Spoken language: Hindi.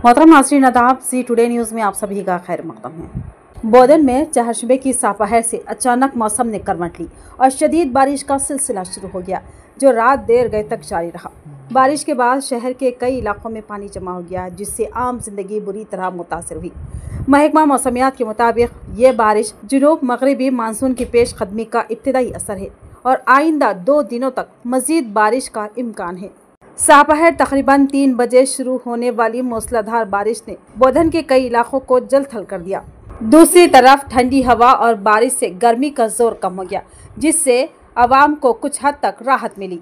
मोहतरम नाज़रीन आदाब, सी टुडे न्यूज़ में आप सभी का खैर मकदम है। बोधन में चहरशबे की सापहर से अचानक मौसम ने करवट ली और शदीद बारिश का सिलसिला शुरू हो गया, जो रात देर गए तक जारी रहा। बारिश के बाद शहर के कई इलाकों में पानी जमा हो गया, जिससे आम जिंदगी बुरी तरह मुतासिर हुई। महकमा मौसमियात के मुताबिक ये बारिश जुनूब मगरबी मानसून की पेश कदमी का इब्तदाई असर है और आइंदा 2 दिनों तक मजीद बारिश का इम्कान है। सापहर तकरीबन 3 बजे शुरू होने वाली मूसलाधार बारिश ने बोधन के कई इलाकों को जलथल कर दिया। दूसरी तरफ ठंडी हवा और बारिश से गर्मी का जोर कम हो गया, जिससे आवाम को कुछ हद तक राहत मिली।